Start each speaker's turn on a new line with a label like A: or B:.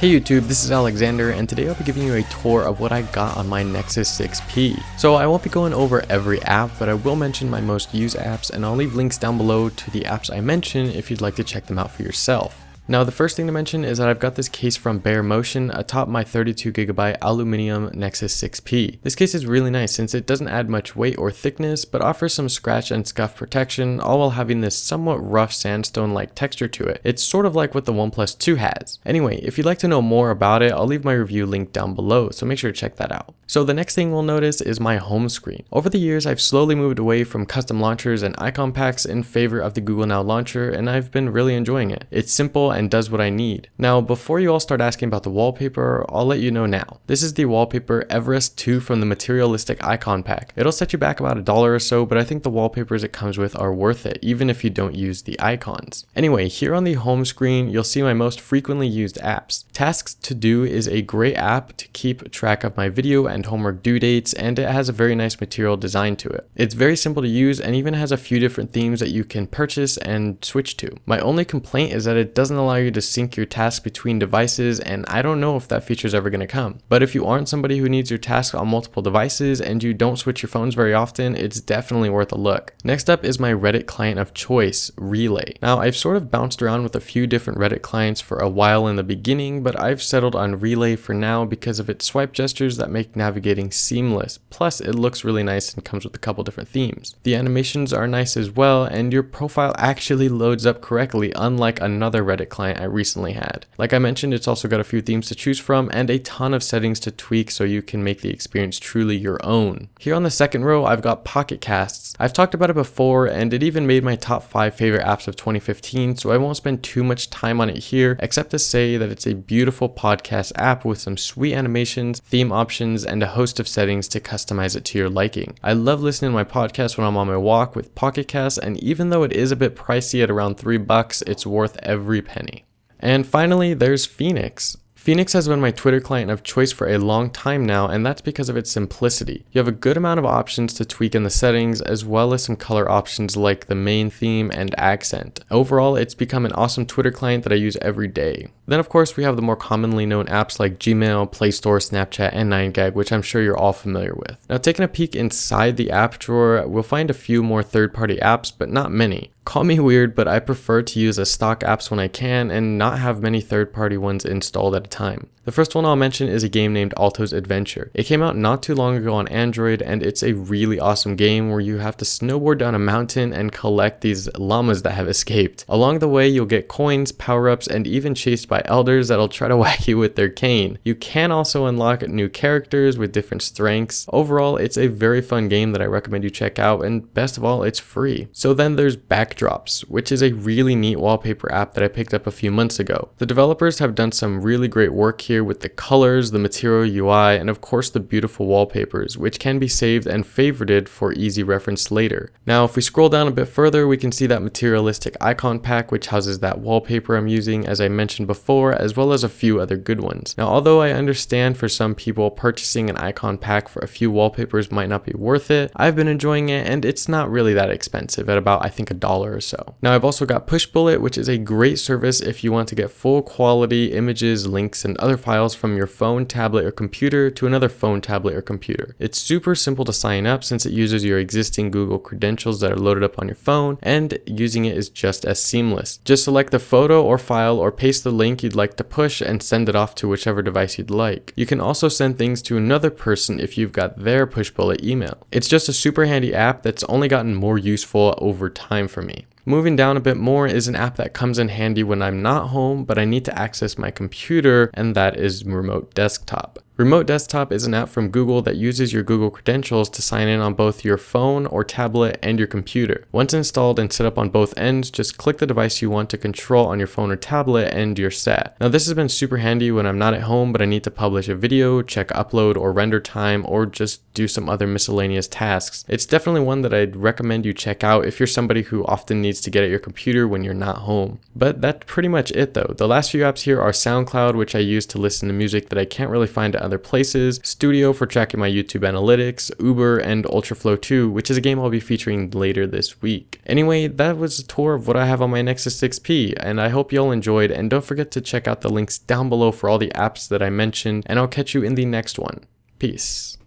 A: Hey YouTube, this is Alexander, and today I'll be giving you a tour of what I got on my Nexus 6P. So I won't be going over every app, but I will mention my most used apps, and I'll leave links down below to the apps I mention if you'd like to check them out for yourself. Now the first thing to mention is that I've got this case from Bare Motion atop my 32GB aluminum Nexus 6P. This case is really nice since it doesn't add much weight or thickness, but offers some scratch and scuff protection, all while having this somewhat rough sandstone-like texture to it. It's sort of like what the OnePlus 2 has. Anyway, if you'd like to know more about it, I'll leave my review link down below, so make sure to check that out. So the next thing we'll notice is my home screen. Over the years, I've slowly moved away from custom launchers and icon packs in favor of the Google Now launcher, and I've been really enjoying it. It's simple and does what I need. Now, before you all start asking about the wallpaper, I'll let you know now. This is the wallpaper Everest 2 from the Materialistic Icon Pack. It'll set you back about $1 or so, but I think the wallpapers it comes with are worth it, even if you don't use the icons. Anyway, here on the home screen, you'll see my most frequently used apps. Tasks to Do is a great app to keep track of my video and homework due dates, and it has a very nice material design to it. It's very simple to use and even has a few different themes that you can purchase and switch to. My only complaint is that it doesn't allow you to sync your tasks between devices, and I don't know if that feature is ever going to come. But if you aren't somebody who needs your tasks on multiple devices and you don't switch your phones very often, it's definitely worth a look. Next up is my Reddit client of choice, Relay. Now, I've sort of bounced around with a few different Reddit clients for a while in the beginning, but I've settled on Relay for now because of its swipe gestures that make navigating seamless. Plus, it looks really nice and comes with a couple different themes. The animations are nice as well, and your profile actually loads up correctly, unlike another Reddit client I recently had. Like I mentioned, it's also got a few themes to choose from and a ton of settings to tweak so you can make the experience truly your own. Here on the second row, I've got Pocket Casts. I've talked about it before, and it even made my top 5 favorite apps of 2015, so I won't spend too much time on it here, except to say that it's a beautiful podcast app with some sweet animations, theme options, and a host of settings to customize it to your liking. I love listening to my podcast when I'm on my walk with Pocket Casts, and even though it is a bit pricey at around $3, it's worth every penny. And finally, there's Phoenix. Phoenix has been my Twitter client of choice for a long time now, and that's because of its simplicity. You have a good amount of options to tweak in the settings, as well as some color options like the main theme and accent. Overall, it's become an awesome Twitter client that I use every day. Then of course we have the more commonly known apps like Gmail, Play Store, Snapchat, and 9gag, which I'm sure you're all familiar with. Now, taking a peek inside the app drawer, we'll find a few more third-party apps, but not many. Call me weird, but I prefer to use a stock apps when I can and not have many third-party ones installed at a time. The first one I'll mention is a game named Alto's Adventure. It came out not too long ago on Android, and it's a really awesome game where you have to snowboard down a mountain and collect these llamas that have escaped. Along the way, you'll get coins, power-ups, and even chased by elders that'll try to whack you with their cane. You can also unlock new characters with different strengths. Overall, it's a very fun game that I recommend you check out, and best of all, it's free. So then there's Backdrops, which is a really neat wallpaper app that I picked up a few months ago. The developers have done some really great work here with the colors, the material UI, and of course the beautiful wallpapers, which can be saved and favorited for easy reference later. Now, if we scroll down a bit further, we can see that Materialistic Icon Pack, which houses that wallpaper I'm using, as I mentioned before, as well as a few other good ones. Now, although I understand for some people purchasing an icon pack for a few wallpapers might not be worth it, I've been enjoying it, and it's not really that expensive at about, I think, $1 or so. Now, I've also got Pushbullet, which is a great service if you want to get full quality images, links, and other files from your phone, tablet, or computer to another phone, tablet, or computer. It's super simple to sign up since it uses your existing Google credentials that are loaded up on your phone, and using it is just as seamless. Just select the photo or file or paste the link you'd like to push and send it off to whichever device you'd like. You can also send things to another person if you've got their Pushbullet email. It's just a super handy app that's only gotten more useful over time for me. Moving down a bit more is an app that comes in handy when I'm not home, but I need to access my computer, and that is Remote Desktop. Remote Desktop is an app from Google that uses your Google credentials to sign in on both your phone or tablet and your computer. Once installed and set up on both ends, just click the device you want to control on your phone or tablet and you're set. Now, this has been super handy when I'm not at home but I need to publish a video, check upload or render time, or just do some other miscellaneous tasks. It's definitely one that I'd recommend you check out if you're somebody who often needs to get at your computer when you're not home. But that's pretty much it though. The last few apps here are Soundcloud, which I use to listen to music that I can't really find other places, Studio for tracking my YouTube analytics, Uber, and Ultraflow 2, which is a game I'll be featuring later this week. Anyway, that was a tour of what I have on my Nexus 6P, and I hope y'all enjoyed, and don't forget to check out the links down below for all the apps that I mentioned, and I'll catch you in the next one. Peace.